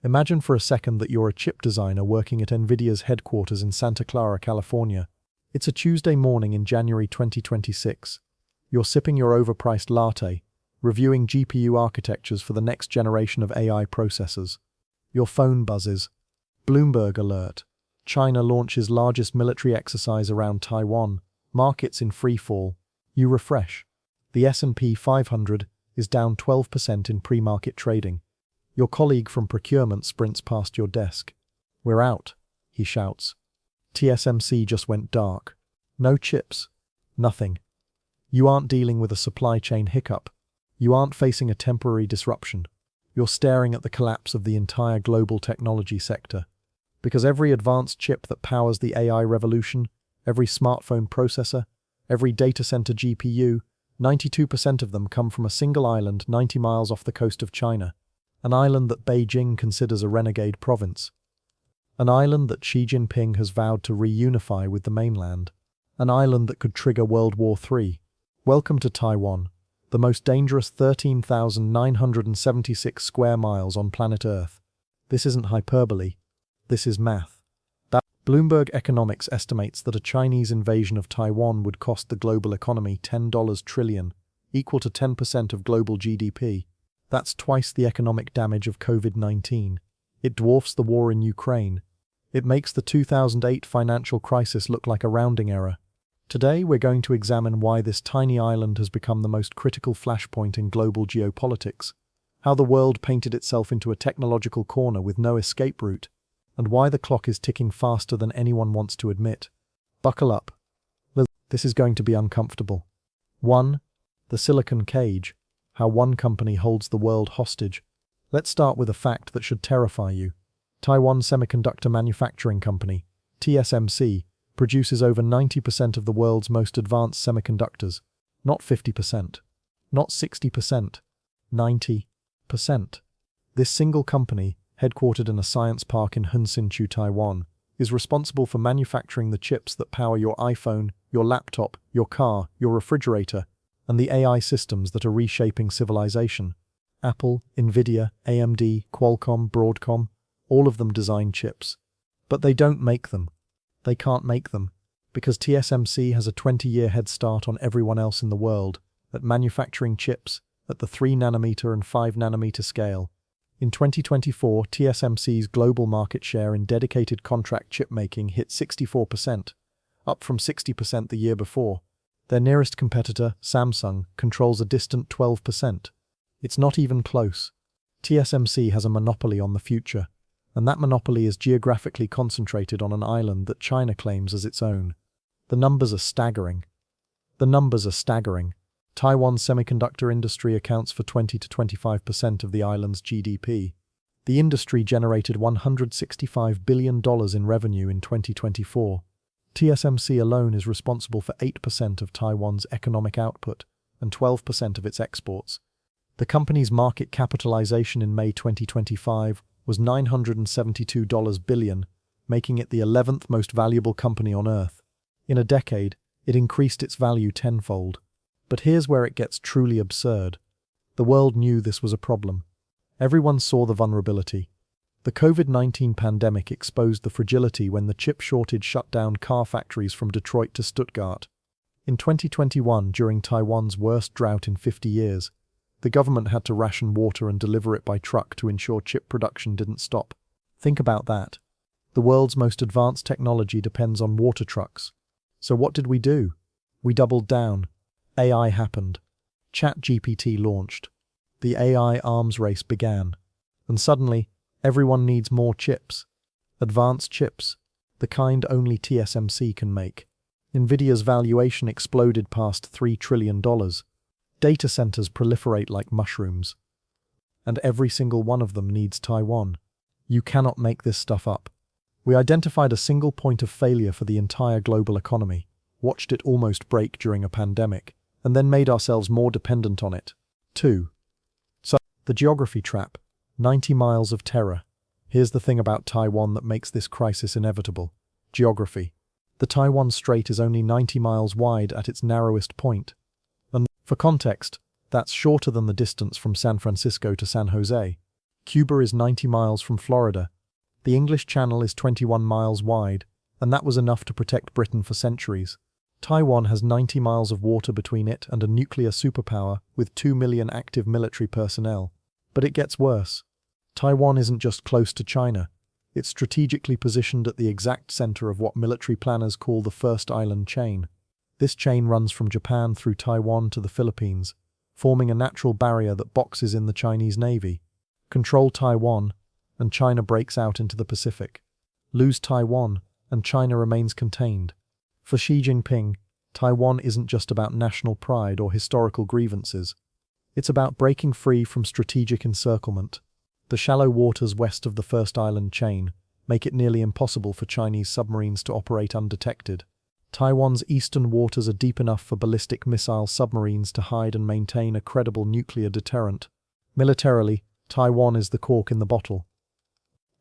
Imagine for a second that you're a chip designer working at NVIDIA's headquarters in Santa Clara, California. It's a Tuesday morning in January 2026. You're sipping your overpriced latte, reviewing GPU architectures for the next generation of AI processors. Your phone buzzes. Bloomberg alert. China launches largest military exercise around Taiwan. Markets in freefall. You refresh. The S&P 500 is down 12% in pre-market trading. Your colleague from procurement sprints past your desk. "We're out," he shouts. TSMC just went dark. No chips. Nothing. You aren't dealing with a supply chain hiccup. You aren't facing a temporary disruption. You're staring at the collapse of the entire global technology sector. Because every advanced chip that powers the AI revolution, every smartphone processor, every data center GPU, 92% of them come from a single island 90 miles off the coast of China. An island that Beijing considers a renegade province. An island that Xi Jinping has vowed to reunify with the mainland. An island that could trigger World War III. Welcome to Taiwan, the most dangerous 13,976 square miles on planet Earth. This isn't hyperbole. This is math. Bloomberg Economics estimates that a Chinese invasion of Taiwan would cost the global economy $10 trillion, equal to 10% of global GDP. That's twice the economic damage of COVID-19. It dwarfs the war in Ukraine. It makes the 2008 financial crisis look like a rounding error. Today, we're going to examine why this tiny island has become the most critical flashpoint in global geopolitics, how the world painted itself into a technological corner with no escape route, and why the clock is ticking faster than anyone wants to admit. Buckle up. This is going to be uncomfortable. 1. The silicon cage. How one company holds the world hostage. Let's start with a fact that should terrify you. Taiwan Semiconductor Manufacturing Company, TSMC, produces over 90% of the world's most advanced semiconductors. Not 50%. Not 60%. 90%. This single company, headquartered in a science park in Hunsinchu, Taiwan, is responsible for manufacturing the chips that power your iPhone, your laptop, your car, your refrigerator, and the AI systems that are reshaping civilization. Apple, NVIDIA, AMD, Qualcomm, Broadcom, all of them design chips. But they don't make them. They can't make them, because TSMC has a 20-year head start on everyone else in the world at manufacturing chips at the 3nm and 5nm scale. In 2024, TSMC's global market share in dedicated contract chip making hit 64%, up from 60% the year before. Their nearest competitor, Samsung, controls a distant 12%. It's not even close. TSMC has a monopoly on the future, and that monopoly is geographically concentrated on an island that China claims as its own. The numbers are staggering. Taiwan's semiconductor industry accounts for 20 to 25% of the island's GDP. The industry generated $165 billion in revenue in 2024. TSMC alone is responsible for 8% of Taiwan's economic output and 12% of its exports. The company's market capitalization in May 2025 was $972 billion, making it the 11th most valuable company on Earth. In a decade, it increased its value tenfold. But here's where it gets truly absurd. The world knew this was a problem. Everyone saw the vulnerability. The COVID-19 pandemic exposed the fragility when the chip shortage shut down car factories from Detroit to Stuttgart. In 2021, during Taiwan's worst drought in 50 years, the government had to ration water and deliver it by truck to ensure chip production didn't stop. Think about that. The world's most advanced technology depends on water trucks. So what did we do? We doubled down. AI happened. ChatGPT launched. The AI arms race began. And suddenly, everyone needs more chips. Advanced chips. The kind only TSMC can make. NVIDIA's valuation exploded past $3 trillion. Data centers proliferate like mushrooms. And every single one of them needs Taiwan. You cannot make this stuff up. We identified a single point of failure for the entire global economy, watched it almost break during a pandemic, and then made ourselves more dependent on it. 2. So, the geography trap. 90 miles of terror. Here's the thing about Taiwan that makes this crisis inevitable. Geography. The Taiwan Strait is only 90 miles wide at its narrowest point. And, for context, that's shorter than the distance from San Francisco to San Jose. Cuba is 90 miles from Florida. The English Channel is 21 miles wide, and that was enough to protect Britain for centuries. Taiwan has 90 miles of water between it and a nuclear superpower with 2 million active military personnel. But it gets worse. Taiwan isn't just close to China. It's strategically positioned at the exact center of what military planners call the first island chain. This chain runs from Japan through Taiwan to the Philippines, forming a natural barrier that boxes in the Chinese Navy. Control Taiwan, and China breaks out into the Pacific. Lose Taiwan, and China remains contained. For Xi Jinping, Taiwan isn't just about national pride or historical grievances. It's about breaking free from strategic encirclement. The shallow waters west of the first island chain make it nearly impossible for Chinese submarines to operate undetected. Taiwan's eastern waters are deep enough for ballistic missile submarines to hide and maintain a credible nuclear deterrent. Militarily, Taiwan is the cork in the bottle.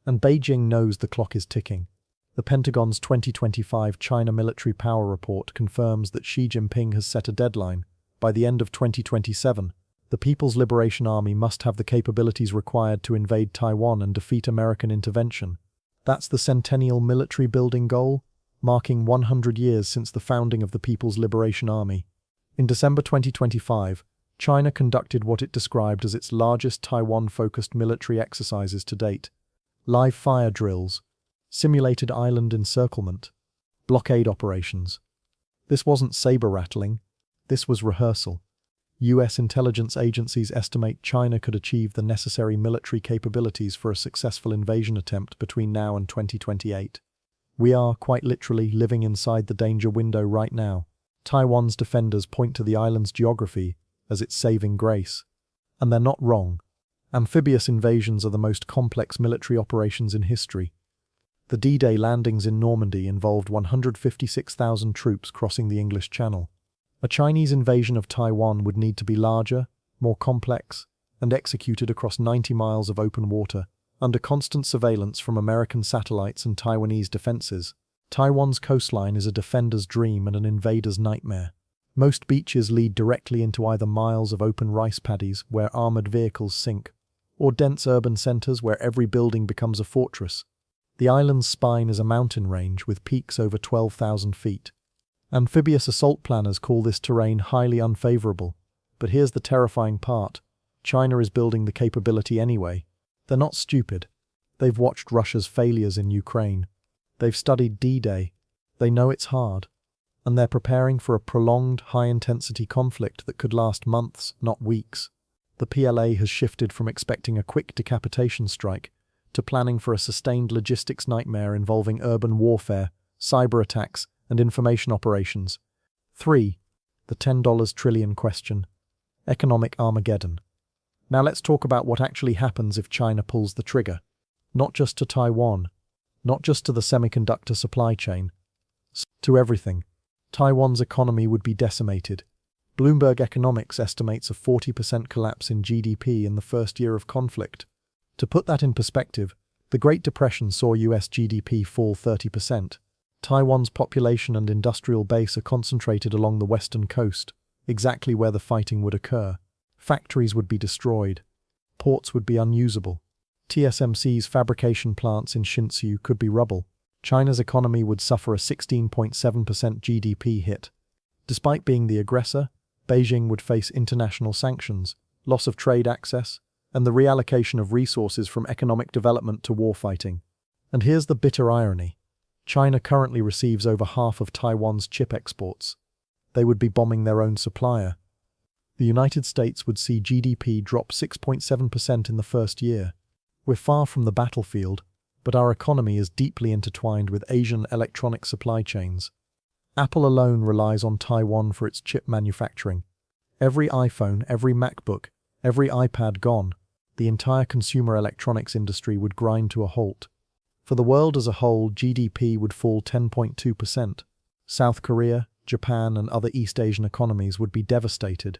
And Beijing knows the clock is ticking. The Pentagon's 2025 China Military Power Report confirms that Xi Jinping has set a deadline. By the end of 2027, the People's Liberation Army must have the capabilities required to invade Taiwan and defeat American intervention. That's the centennial military building goal, marking 100 years since the founding of the People's Liberation Army. In December 2025, China conducted what it described as its largest Taiwan-focused military exercises to date. Live fire drills, simulated island encirclement, blockade operations. This wasn't saber-rattling, this was rehearsal. US intelligence agencies estimate China could achieve the necessary military capabilities for a successful invasion attempt between now and 2028. We are, quite literally, living inside the danger window right now. Taiwan's defenders point to the island's geography as its saving grace. And they're not wrong. Amphibious invasions are the most complex military operations in history. The D-Day landings in Normandy involved 156,000 troops crossing the English Channel. A Chinese invasion of Taiwan would need to be larger, more complex, and executed across 90 miles of open water, under constant surveillance from American satellites and Taiwanese defenses. Taiwan's coastline is a defender's dream and an invader's nightmare. Most beaches lead directly into either miles of open rice paddies where armored vehicles sink, or dense urban centers where every building becomes a fortress. The island's spine is a mountain range with peaks over 12,000 feet. Amphibious assault planners call this terrain highly unfavorable, but here's the terrifying part. China is building the capability anyway. They're not stupid. They've watched Russia's failures in Ukraine. They've studied D-Day. They know it's hard. And they're preparing for a prolonged, high-intensity conflict that could last months, not weeks. The PLA has shifted from expecting a quick decapitation strike to planning for a sustained logistics nightmare involving urban warfare, cyber attacks, and information operations. 3. The $10 trillion question. Economic Armageddon. Now let's talk about what actually happens if China pulls the trigger. Not just to Taiwan, not just to the semiconductor supply chain, to everything. Taiwan's economy would be decimated. Bloomberg Economics estimates a 40% collapse in GDP in the first year of conflict. To put that in perspective, the Great Depression saw US GDP fall 30%. Taiwan's population and industrial base are concentrated along the western coast, exactly where the fighting would occur. Factories would be destroyed. Ports would be unusable. TSMC's fabrication plants in Hsinchu could be rubble. China's economy would suffer a 16.7% GDP hit. Despite being the aggressor, Beijing would face international sanctions, loss of trade access, and the reallocation of resources from economic development to warfighting. And here's the bitter irony. China currently receives over half of Taiwan's chip exports. They would be bombing their own supplier. The United States would see GDP drop 6.7% in the first year. We're far from the battlefield, but our economy is deeply intertwined with Asian electronic supply chains. Apple alone relies on Taiwan for its chip manufacturing. Every iPhone, every MacBook, every iPad gone, the entire consumer electronics industry would grind to a halt. For the world as a whole, GDP would fall 10.2%. South Korea, Japan, and other East Asian economies would be devastated.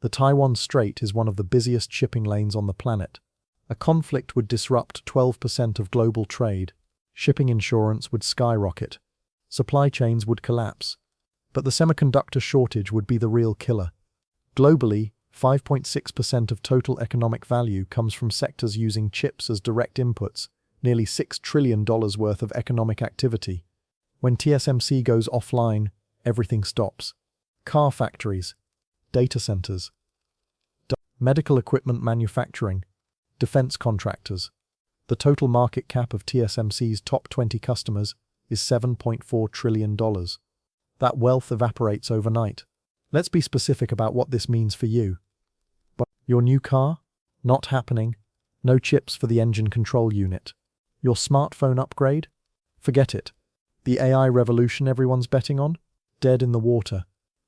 The Taiwan Strait is one of the busiest shipping lanes on the planet. A conflict would disrupt 12% of global trade. Shipping insurance would skyrocket. Supply chains would collapse. But the semiconductor shortage would be the real killer. Globally, 5.6% of total economic value comes from sectors using chips as direct inputs, nearly $6 trillion worth of economic activity. When TSMC goes offline, everything stops. Car factories, data centers, medical equipment manufacturing, defense contractors. The total market cap of TSMC's top 20 customers is $7.4 trillion. That wealth evaporates overnight. Let's be specific about what this means for you. But your new car? Not happening. No chips for the engine control unit. Your smartphone upgrade? Forget it. The AI revolution everyone's betting on? Dead in the water.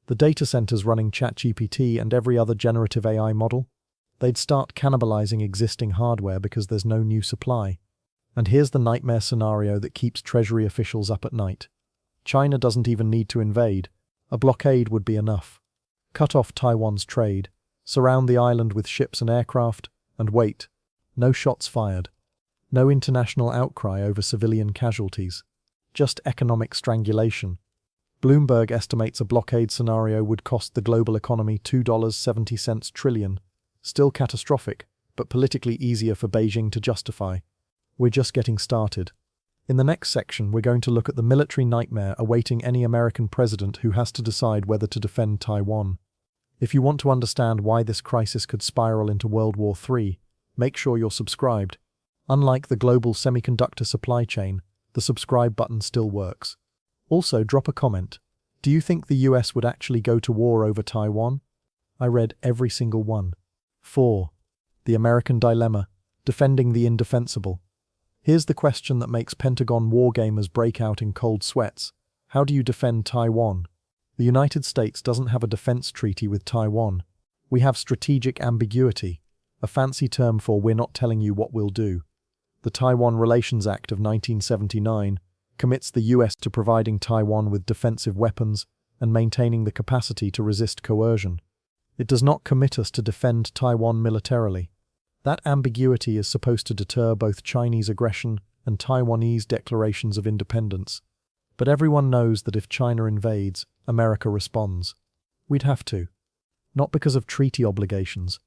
The data centers running ChatGPT and every other generative AI model? They'd start cannibalizing existing hardware because there's no new supply. And here's the nightmare scenario that keeps Treasury officials up at night. China doesn't even need to invade. A blockade would be enough. Cut off Taiwan's trade, surround the island with ships and aircraft, and wait. No shots fired. No international outcry over civilian casualties. Just economic strangulation. Bloomberg estimates a blockade scenario would cost the global economy $2.70 trillion. Still catastrophic, but politically easier for Beijing to justify. We're just getting started. In the next section, we're going to look at the military nightmare awaiting any American president who has to decide whether to defend Taiwan. If you want to understand why this crisis could spiral into World War III, make sure you're subscribed. Unlike the global semiconductor supply chain, the subscribe button still works. Also, drop a comment. Do you think the US would actually go to war over Taiwan? I read every single one. 4. The American dilemma, defending the indefensible. Here's the question that makes Pentagon wargamers break out in cold sweats. How do you defend Taiwan? The United States doesn't have a defense treaty with Taiwan. We have strategic ambiguity, a fancy term for we're not telling you what we'll do. The Taiwan Relations Act of 1979 commits the US to providing Taiwan with defensive weapons and maintaining the capacity to resist coercion. It does not commit us to defend Taiwan militarily. That ambiguity is supposed to deter both Chinese aggression and Taiwanese declarations of independence. But everyone knows that if China invades, America responds. We'd have to. Not because of treaty obligations.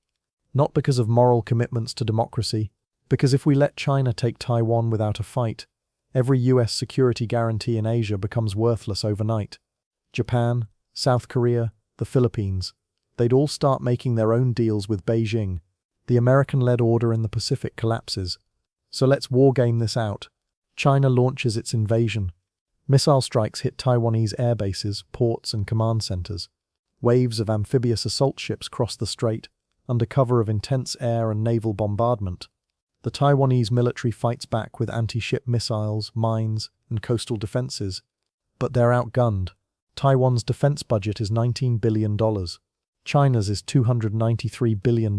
Not because of moral commitments to democracy. Because if we let China take Taiwan without a fight, every US security guarantee in Asia becomes worthless overnight. Japan, South Korea, the Philippines, they'd all start making their own deals with Beijing. The American-led order in the Pacific collapses. So let's wargame this out. China launches its invasion. Missile strikes hit Taiwanese air bases, ports, and command centers. Waves of amphibious assault ships cross the strait, under cover of intense air and naval bombardment. The Taiwanese military fights back with anti-ship missiles, mines, and coastal defenses. But they're outgunned. Taiwan's defense budget is $19 billion. China's is $293 billion.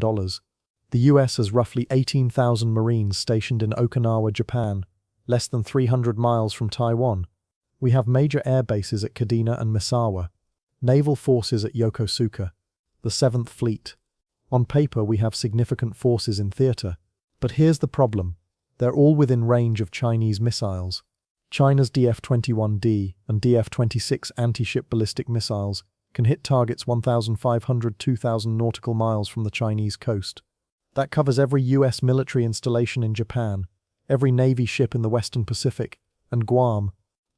The US has roughly 18,000 Marines stationed in Okinawa, Japan, less than 300 miles from Taiwan. We have major air bases at Kadena and Misawa, naval forces at Yokosuka, the 7th Fleet. On paper, we have significant forces in theater. But here's the problem. They're all within range of Chinese missiles. China's DF-21D and DF-26 anti-ship ballistic missiles can hit targets 1,500–2,000 nautical miles from the Chinese coast. That covers every US military installation in Japan, every Navy ship in the Western Pacific, and Guam.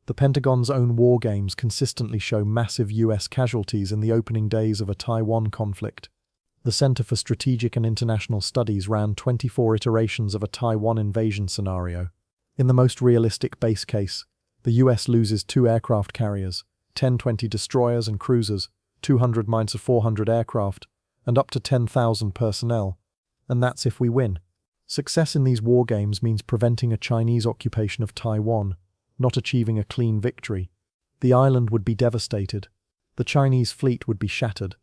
The Pentagon's own war games consistently show massive US casualties in the opening days of a Taiwan conflict. The Center for Strategic and International Studies ran 24 iterations of a Taiwan invasion scenario. In the most realistic base case, the US loses 2 aircraft carriers, 10-20 destroyers and cruisers, 200–400 aircraft, and up to 10,000 personnel. And that's if we win. Success in these war games means preventing a Chinese occupation of Taiwan, not achieving a clean victory. The island would be devastated. The Chinese fleet would be shattered.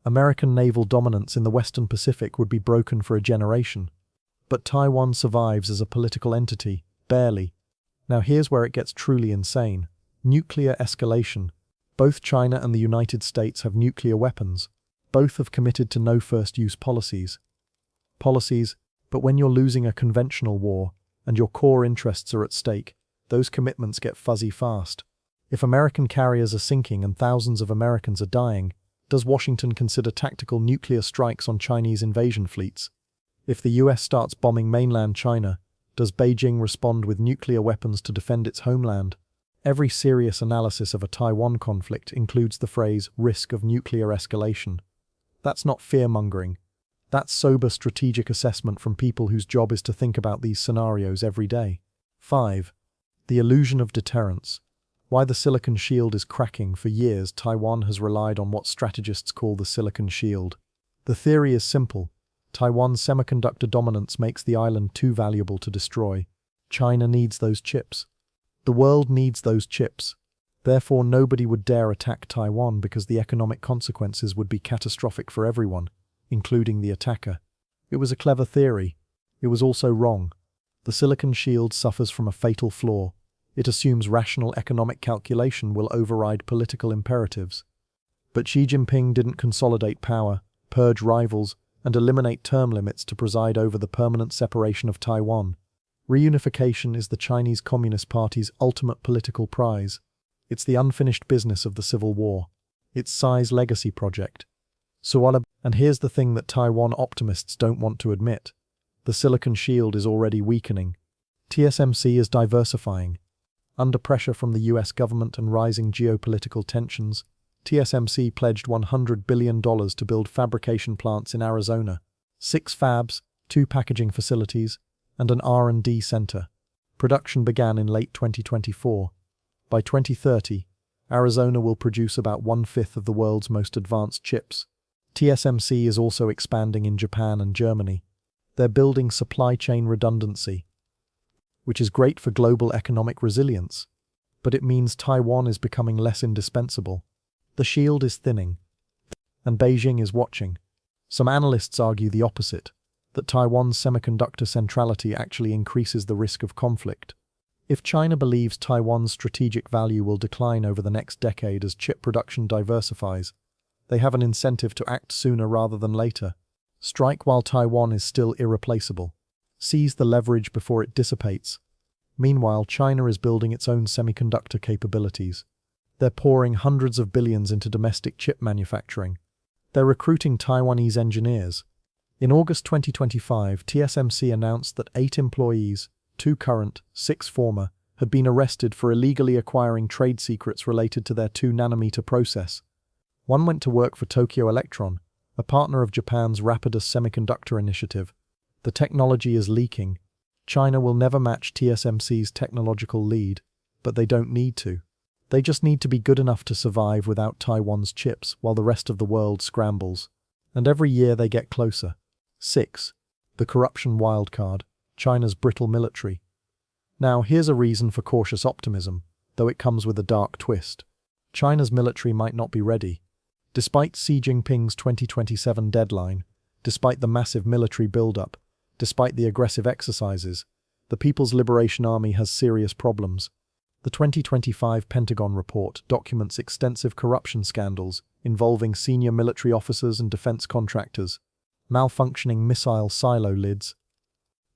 American naval dominance in the Western Pacific would be broken for a generation. But Taiwan survives as a political entity, barely. Now here's where it gets truly insane. Nuclear escalation. Both China and the United States have nuclear weapons. Both have committed to no first-use policies. But when you're losing a conventional war, and your core interests are at stake, those commitments get fuzzy fast. If American carriers are sinking and thousands of Americans are dying, Does Washington consider tactical nuclear strikes on Chinese invasion fleets? If the US starts bombing mainland China, does Beijing respond with nuclear weapons to defend its homeland? Every serious analysis of a Taiwan conflict includes the phrase risk of nuclear escalation. That's not fear-mongering. That's sober strategic assessment from people whose job is to think about these scenarios every day. 5. The illusion of deterrence. Why the Silicon Shield is cracking. For years, Taiwan has relied on what strategists call the Silicon Shield. The theory is simple. Taiwan's semiconductor dominance makes the island too valuable to destroy. China needs those chips. The world needs those chips. Therefore, nobody would dare attack Taiwan because the economic consequences would be catastrophic for everyone, including the attacker. It was a clever theory. It was also wrong. The Silicon Shield suffers from a fatal flaw. It assumes rational economic calculation will override political imperatives. But Xi Jinping didn't consolidate power, purge rivals, and eliminate term limits to preside over the permanent separation of Taiwan. Reunification is the Chinese Communist Party's ultimate political prize. It's the unfinished business of the Civil War. It's Xi's legacy project. And here's the thing that Taiwan optimists don't want to admit. The Silicon Shield is already weakening. TSMC is diversifying. Under pressure from the US government and rising geopolitical tensions, TSMC pledged $100 billion to build fabrication plants in Arizona, 6 fabs, 2 packaging facilities, and an R&D center. Production began in late 2024. By 2030, Arizona will produce about 1/5 of the world's most advanced chips. TSMC is also expanding in Japan and Germany. They're building supply chain redundancy, which is great for global economic resilience, but it means Taiwan is becoming less indispensable. The shield is thinning, and Beijing is watching. Some analysts argue the opposite, that Taiwan's semiconductor centrality actually increases the risk of conflict. If China believes Taiwan's strategic value will decline over the next decade as chip production diversifies, they have an incentive to act sooner rather than later. Strike while Taiwan is still irreplaceable. Seize the leverage before it dissipates. Meanwhile, China is building its own semiconductor capabilities. They're pouring hundreds of billions into domestic chip manufacturing. They're recruiting Taiwanese engineers. In August 2025, TSMC announced that 8 employees, 2 current, 6 former, had been arrested for illegally acquiring trade secrets related to their 2-nanometer process. One went to work for Tokyo Electron, a partner of Japan's Rapidus Semiconductor Initiative. The technology is leaking. China will never match TSMC's technological lead, but they don't need to. They just need to be good enough to survive without Taiwan's chips while the rest of the world scrambles. And every year they get closer. 6. The corruption wildcard, China's brittle military. Now, here's a reason for cautious optimism, though it comes with a dark twist. China's military might not be ready. Despite Xi Jinping's 2027 deadline, despite the massive military buildup, despite the aggressive exercises, the People's Liberation Army has serious problems. The 2025 Pentagon report documents extensive corruption scandals involving senior military officers and defense contractors, malfunctioning missile silo lids,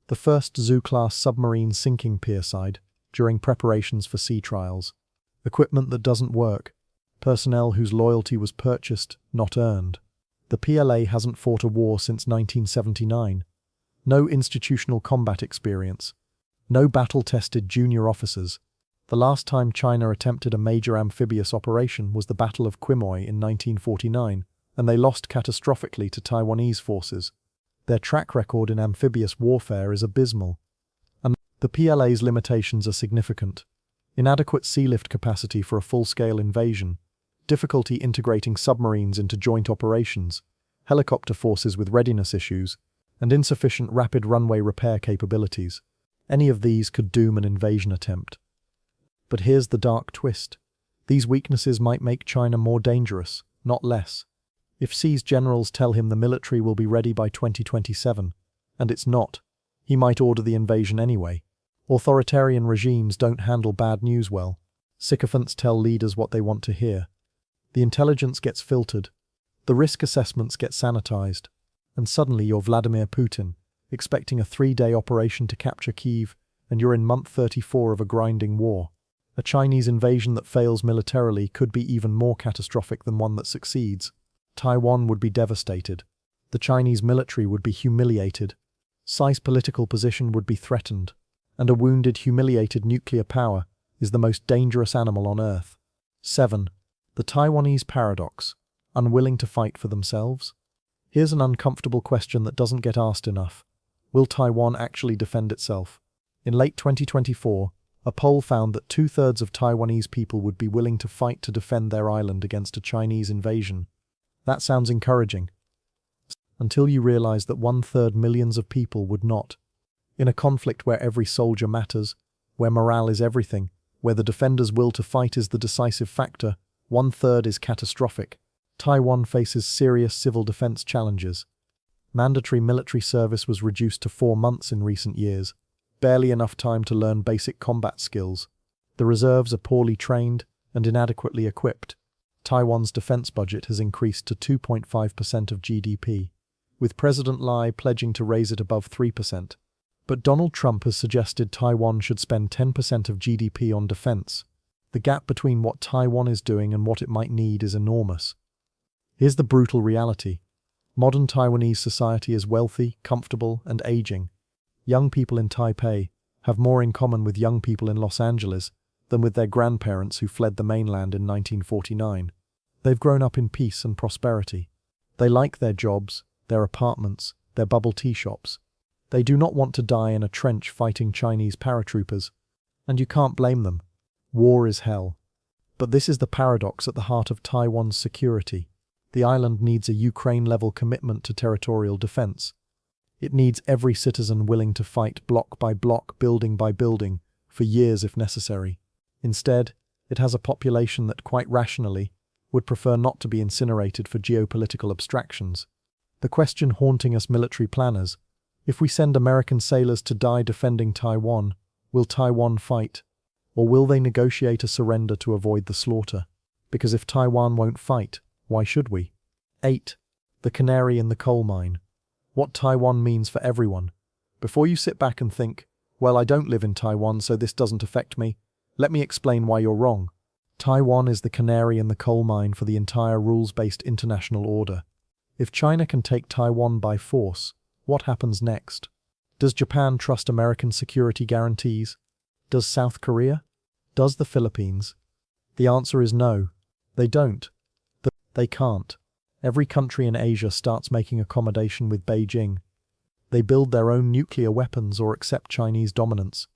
the first Zhu-class submarine sinking pierside during preparations for sea trials, equipment that doesn't work, personnel whose loyalty was purchased, not earned. The PLA hasn't fought a war since 1979. No institutional combat experience. No battle-tested junior officers. The last time China attempted a major amphibious operation was the Battle of Quemoy in 1949, and they lost catastrophically to Taiwanese forces. Their track record in amphibious warfare is abysmal. And the PLA's limitations are significant. Inadequate sea lift capacity for a full-scale invasion, difficulty integrating submarines into joint operations, helicopter forces with readiness issues, and insufficient rapid runway repair capabilities. Any of these could doom an invasion attempt. But here's the dark twist. These weaknesses might make China more dangerous, not less. If Xi's generals tell him the military will be ready by 2027, and it's not, he might order the invasion anyway. Authoritarian regimes don't handle bad news well. Sycophants tell leaders what they want to hear. The intelligence gets filtered. The risk assessments get sanitized. And suddenly you're Vladimir Putin, expecting a 3-day operation to capture Kyiv, and you're in month 34 of a grinding war. A Chinese invasion that fails militarily could be even more catastrophic than one that succeeds. Taiwan would be devastated. The Chinese military would be humiliated. Xi's political position would be threatened. And a wounded, humiliated nuclear power is the most dangerous animal on Earth. 7. The Taiwanese paradox. Unwilling to fight for themselves? Here's an uncomfortable question that doesn't get asked enough. Will Taiwan actually defend itself? In late 2024, a poll found that 2/3 of Taiwanese people would be willing to fight to defend their island against a Chinese invasion. That sounds encouraging. Until you realize that 1/3 millions of people would not. In a conflict where every soldier matters, where morale is everything, where the defender's will to fight is the decisive factor, 1/3 is catastrophic. Taiwan faces serious civil defense challenges. Mandatory military service was reduced to 4 months in recent years, barely enough time to learn basic combat skills. The reserves are poorly trained and inadequately equipped. Taiwan's defense budget has increased to 2.5% of GDP, with President Lai pledging to raise it above 3%. But Donald Trump has suggested Taiwan should spend 10% of GDP on defense. The gap between what Taiwan is doing and what it might need is enormous. Here's the brutal reality. Modern Taiwanese society is wealthy, comfortable, and aging. Young people in Taipei have more in common with young people in Los Angeles than with their grandparents who fled the mainland in 1949. They've grown up in peace and prosperity. They like their jobs, their apartments, their bubble tea shops. They do not want to die in a trench fighting Chinese paratroopers. And you can't blame them. War is hell. But this is the paradox at the heart of Taiwan's security. The island needs a Ukraine-level commitment to territorial defense. It needs every citizen willing to fight block by block, building by building, for years if necessary. Instead, it has a population that, quite rationally, would prefer not to be incinerated for geopolitical abstractions. The question haunting us military planners: if we send American sailors to die defending Taiwan, will Taiwan fight? Or will they negotiate a surrender to avoid the slaughter? Because if Taiwan won't fight, why should we? 8. The canary in the coal mine. What Taiwan means for everyone. Before you sit back and think, well, I don't live in Taiwan, so this doesn't affect me, let me explain why you're wrong. Taiwan is the canary in the coal mine for the entire rules-based international order. If China can take Taiwan by force, what happens next? Does Japan trust American security guarantees? Does South Korea? Does the Philippines? The answer is no. They don't. They can't. Every country in Asia starts making accommodation with Beijing. They build their own nuclear weapons or accept Chinese dominance.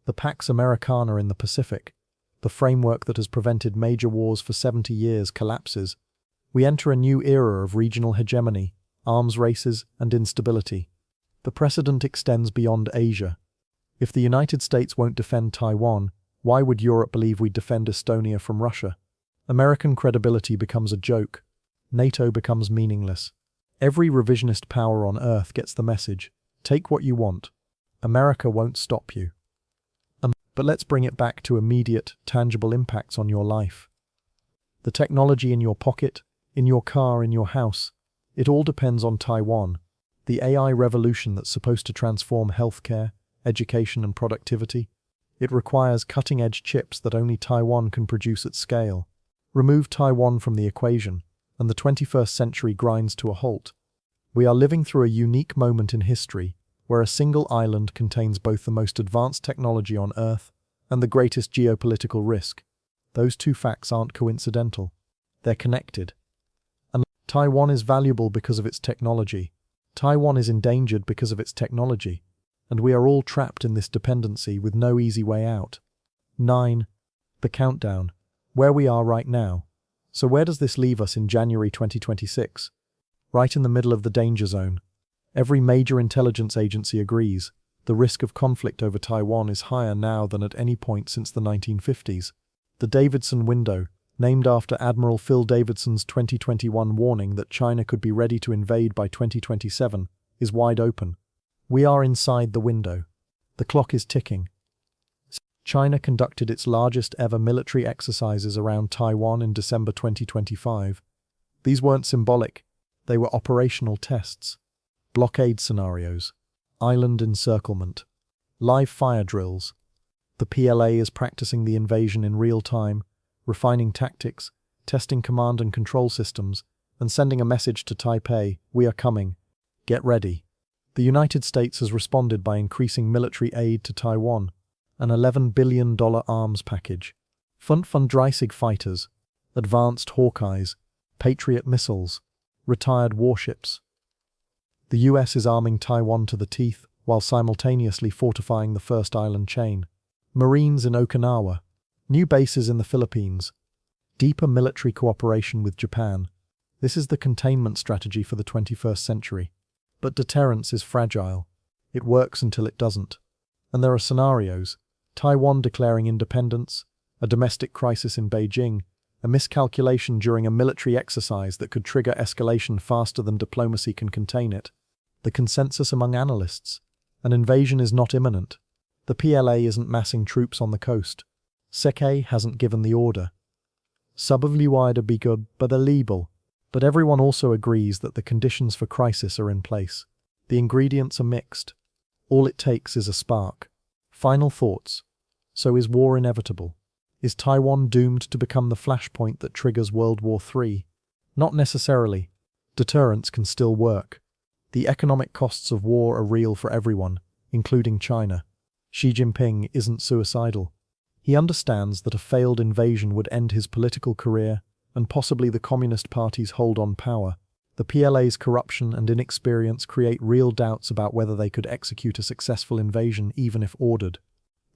The Pax Americana in the Pacific, the framework that has prevented major wars for 70 years, collapses. We enter a new era of regional hegemony, arms races, and instability. The precedent extends beyond Asia. If the United States won't defend Taiwan, why would Europe believe we'd defend Estonia from Russia? American credibility becomes a joke. NATO becomes meaningless. Every revisionist power on Earth gets the message: take what you want. America won't stop you. But let's bring it back to immediate, tangible impacts on your life. The technology in your pocket, in your car, in your house, it all depends on Taiwan. The AI revolution that's supposed to transform healthcare, education, and productivity, it requires cutting-edge chips that only Taiwan can produce at scale. Remove Taiwan from the equation, and the 21st century grinds to a halt. We are living through a unique moment in history, where a single island contains both the most advanced technology on Earth and the greatest geopolitical risk. Those two facts aren't coincidental. They're connected. And Taiwan is valuable because of its technology. Taiwan is endangered because of its technology. And we are all trapped in this dependency with no easy way out. 9. The countdown. Where we are right now. So where does this leave us in January 2026? Right in the middle of the danger zone. Every major intelligence agency agrees. The risk of conflict over Taiwan is higher now than at any point since the 1950s. The Davidson window, named after Admiral Phil Davidson's 2021 warning that China could be ready to invade by 2027, is wide open. We are inside the window. The clock is ticking. China conducted its largest ever military exercises around Taiwan in December 2025. These weren't symbolic, they were operational tests. Blockade scenarios, island encirclement, live fire drills. The PLA is practicing the invasion in real time, refining tactics, testing command and control systems, and sending a message to Taipei, "We are coming. Get ready." The United States has responded by increasing military aid to Taiwan, an $11 billion arms package, 35 fighters, advanced Hawkeyes, Patriot missiles, retired warships. The US is arming Taiwan to the teeth while simultaneously fortifying the first island chain. Marines in Okinawa, new bases in the Philippines, deeper military cooperation with Japan. This is the containment strategy for the 21st century. But deterrence is fragile. It works until it doesn't. And there are scenarios: Taiwan declaring independence, a domestic crisis in Beijing, a miscalculation during a military exercise that could trigger escalation faster than diplomacy can contain it. The consensus among analysts: an invasion is not imminent. The PLA isn't massing troops on the coast. Seke hasn't given the order. Subavliwide be good, but illegal. But everyone also agrees that the conditions for crisis are in place. The ingredients are mixed. All it takes is a spark. Final thoughts. So is war inevitable? Is Taiwan doomed to become the flashpoint that triggers World War III? Not necessarily. Deterrence can still work. The economic costs of war are real for everyone, including China. Xi Jinping isn't suicidal. He understands that a failed invasion would end his political career and possibly the Communist Party's hold on power. The PLA's corruption and inexperience create real doubts about whether they could execute a successful invasion even if ordered.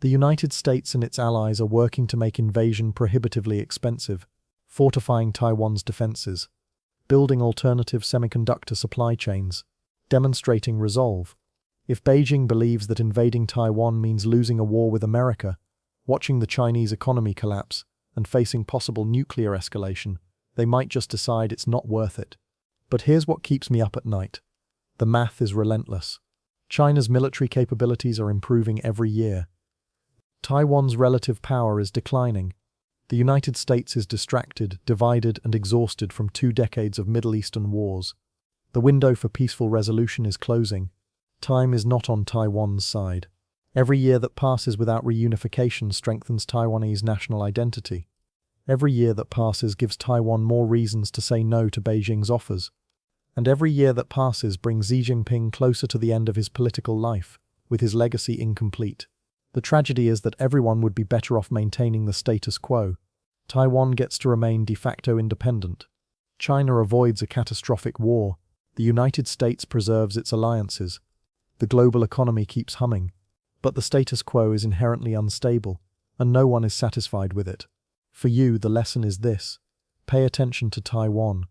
The United States and its allies are working to make invasion prohibitively expensive, fortifying Taiwan's defenses, building alternative semiconductor supply chains, demonstrating resolve. If Beijing believes that invading Taiwan means losing a war with America, watching the Chinese economy collapse, and facing possible nuclear escalation, they might just decide it's not worth it. But here's what keeps me up at night. The math is relentless. China's military capabilities are improving every year. Taiwan's relative power is declining. The United States is distracted, divided, and exhausted from 2 decades of Middle Eastern wars. The window for peaceful resolution is closing. Time is not on Taiwan's side. Every year that passes without reunification strengthens Taiwanese national identity. Every year that passes gives Taiwan more reasons to say no to Beijing's offers. And every year that passes brings Xi Jinping closer to the end of his political life, with his legacy incomplete. The tragedy is that everyone would be better off maintaining the status quo. Taiwan gets to remain de facto independent. China avoids a catastrophic war. The United States preserves its alliances. The global economy keeps humming. But the status quo is inherently unstable, and no one is satisfied with it. For you, the lesson is this: pay attention to Taiwan.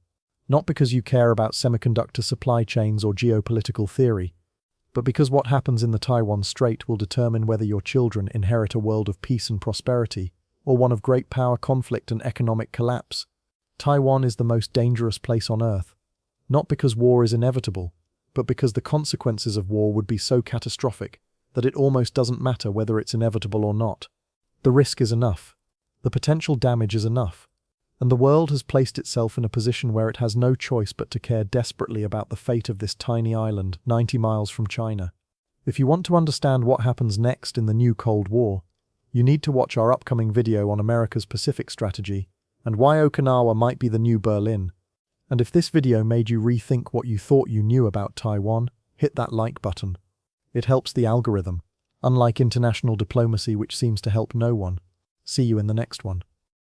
Not because you care about semiconductor supply chains or geopolitical theory, but because what happens in the Taiwan Strait will determine whether your children inherit a world of peace and prosperity, or one of great power conflict and economic collapse. Taiwan is the most dangerous place on Earth, not because war is inevitable, but because the consequences of war would be so catastrophic that it almost doesn't matter whether it's inevitable or not. The risk is enough. The potential damage is enough. And the world has placed itself in a position where it has no choice but to care desperately about the fate of this tiny island 90 miles from China. If you want to understand what happens next in the new Cold War, you need to watch our upcoming video on America's Pacific strategy and why Okinawa might be the new Berlin. And if this video made you rethink what you thought you knew about Taiwan, hit that like button. It helps the algorithm, unlike international diplomacy which seems to help no one. See you in the next one.